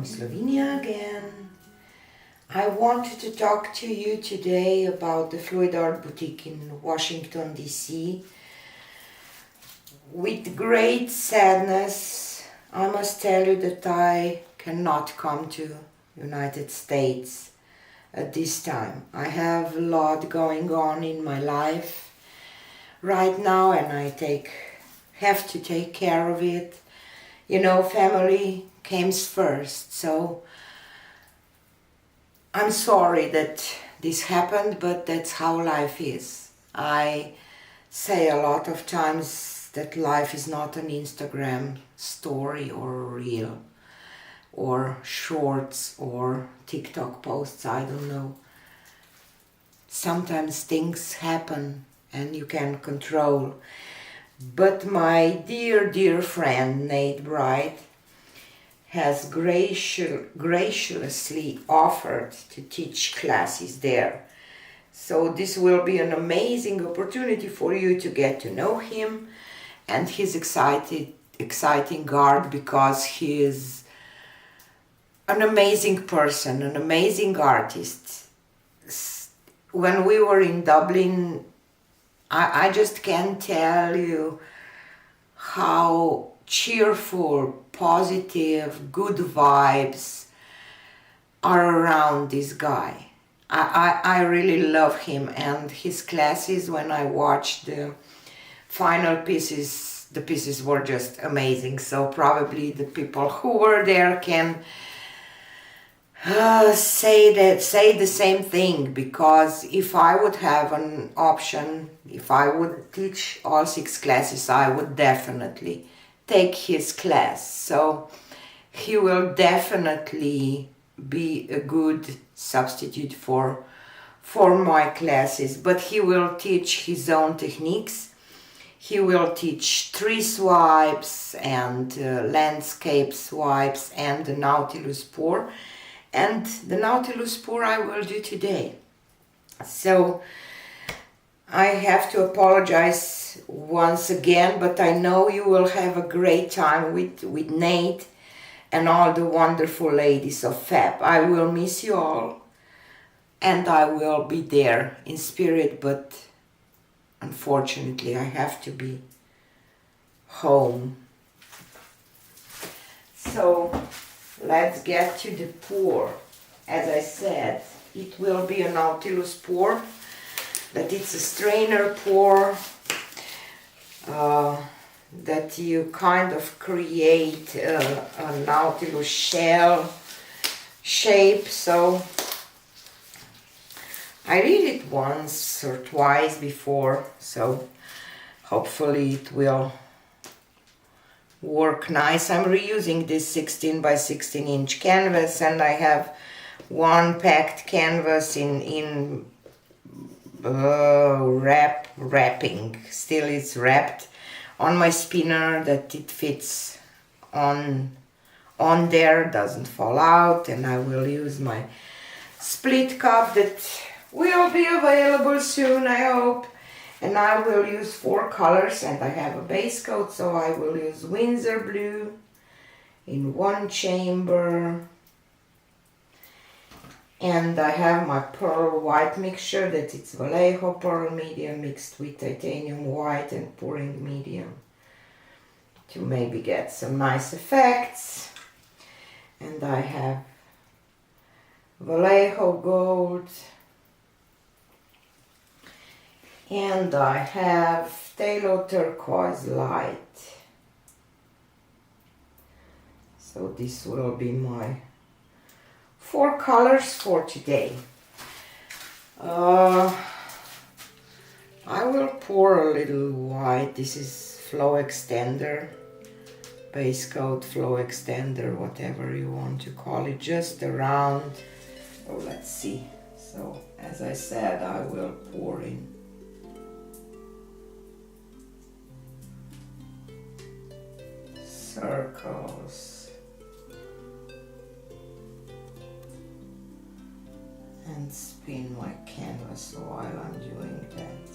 Slovenia again. I wanted to talk to you today about the Fluid Art Boutique in Washington, D.C. With great sadness, I must tell you that I cannot come to United States at this time. I have a lot going on in my life right now and I have to take care of it. You know, family comes first, so I'm sorry that this happened, but that's how life is. I say a lot of times that life is not an Instagram story or a reel or shorts or TikTok posts, I don't know. Sometimes things happen and you can control. But my dear friend Nate Bright has graciously offered to teach classes there. So this will be an amazing opportunity for you to get to know him and his exciting art, because he is an amazing person, an amazing artist. When we were in Dublin, I just can't tell you how cheerful, positive, good vibes are around this guy. I really love him, and his classes, when I watched the final pieces, the pieces were just amazing. So probably the people who were there can say the same thing, because if I would have an option, if I would teach all 6 classes, I would definitely take his class. So he will definitely be a good substitute for my classes, but he will teach his own techniques. He will teach tree swipes and landscape swipes and the Nautilus Pour. And the Nautilus Pour I will do today. So I have to apologize once again, but I know you will have a great time with Nate and all the wonderful ladies of Fab. I will miss you all, and I will be there in spirit, but unfortunately I have to be home. So let's get to the pour. As I said, it will be a Nautilus Pour, that it's a strainer pour that you kind of create a Nautilus shell shape. So I did it once or twice before, so hopefully it will work nice. I'm reusing this 16 by 16 inch canvas, and I have one packed canvas in wrapping. Still it's wrapped on my spinner, that it fits on there, doesn't fall out. And I will use my split cup that will be available soon, I hope. And I will use 4 colors, and I have a base coat, so I will use Windsor Blue in 1 chamber. And I have my pearl white mixture, that it's Vallejo pearl medium mixed with titanium white and pouring medium, to maybe get some nice effects. And I have Vallejo gold, and I have Phthalo turquoise light. So this will be my 4 colors for today. I will pour a little white. This is flow extender, base coat, flow extender, whatever you want to call it, just around. Oh, let's see. So as I said, I will pour in circles and spin my canvas while I'm doing that.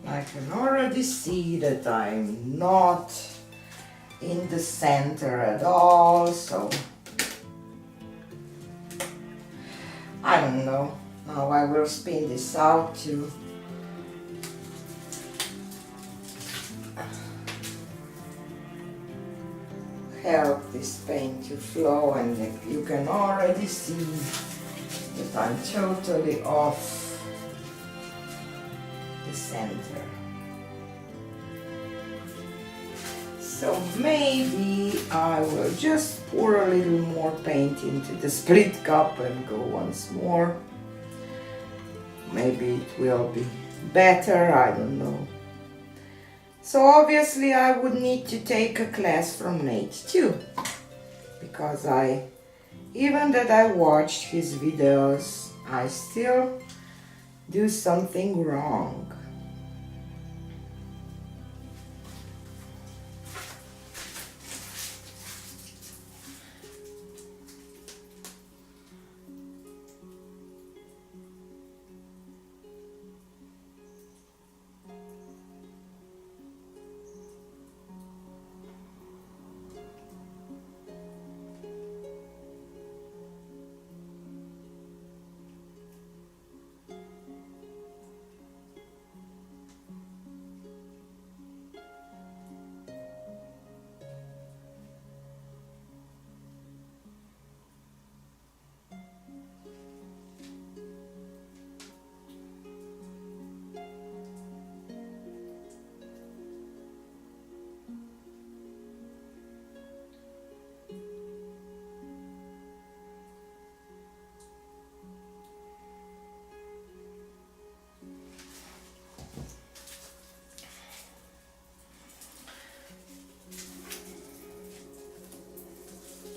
I can already see that I'm not in the center at all, so I don't know. Now I will spin this out to help this paint to flow, and you can already see that I'm totally off the center. So maybe I will just pour a little more paint into the split cup and go once more. Maybe it will be better, I don't know. So obviously I would need to take a class from Nate too, because even that I watched his videos, I still do something wrong.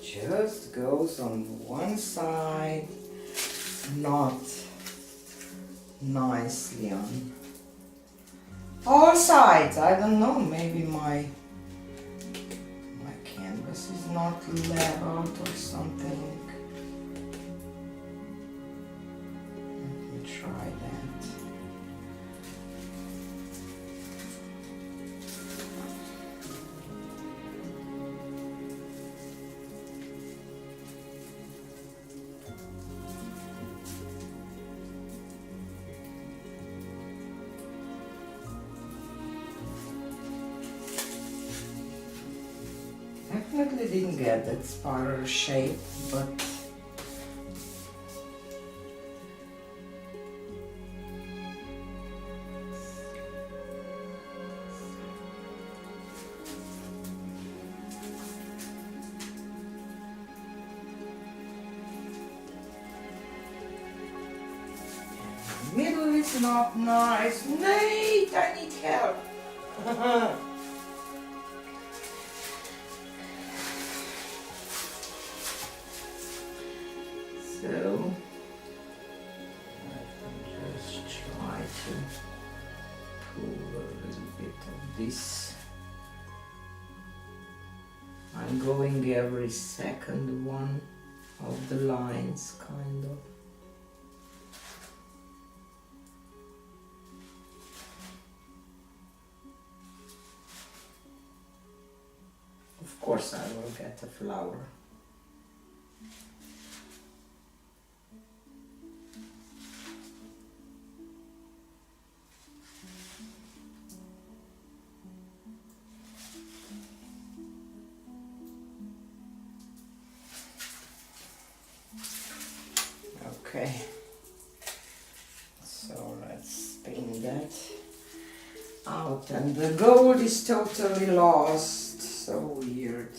Just goes on one side, not nicely on all sides. I don't know, maybe my canvas is not leveled or something. Let me try that. Definitely didn't get that spiral shape, but the middle is not nice. Nate, I need help. So I can just try to pull a little bit of this. I'm going every second one of the lines, kind of. Of course I will get a flower. Okay, so let's spin that out, and the gold is totally lost. So weird.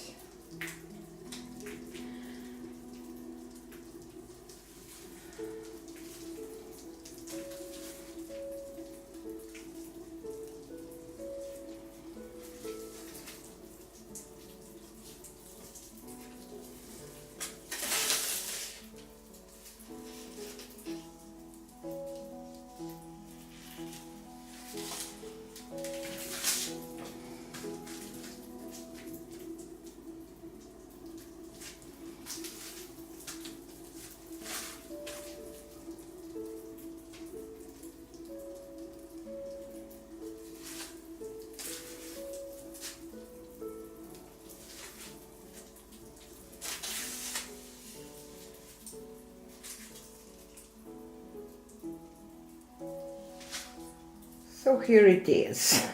So here it is.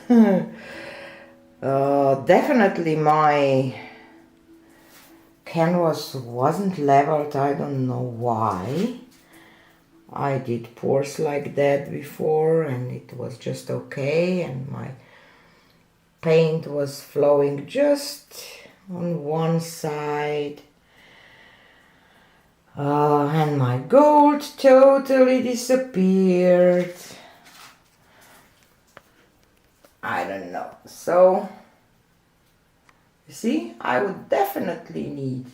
Definitely my canvas wasn't leveled. I don't know why. I did pours like that before and it was just okay, and my paint was flowing just on one side. And my gold totally disappeared. I don't know. So, you see, I would definitely need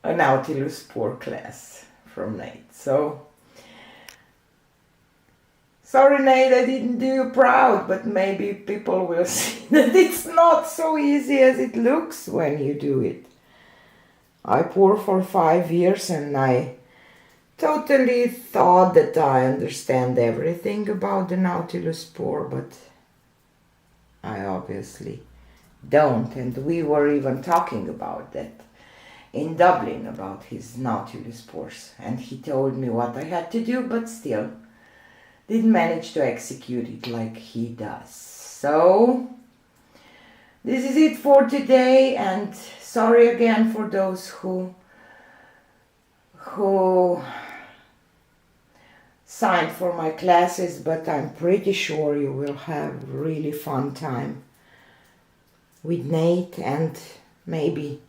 a Nautilus Pour class from Nate. So, sorry Nate, I didn't do you proud, but maybe people will see that it's not so easy as it looks when you do it. I pour for 5 years and I totally thought that I understand everything about the Nautilus Pour, but I obviously don't. And we were even talking about that in Dublin, about his Nautilus Pours. And he told me what I had to do, but still didn't manage to execute it like he does. So this is it for today, and sorry again for those who signed for my classes, but I'm pretty sure you will have really fun time with Nate, and maybe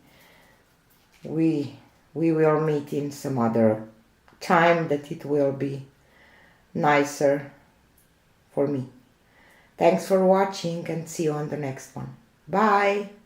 we will meet in some other time that it will be nicer for me. Thanks for watching and see you on the next one. Bye!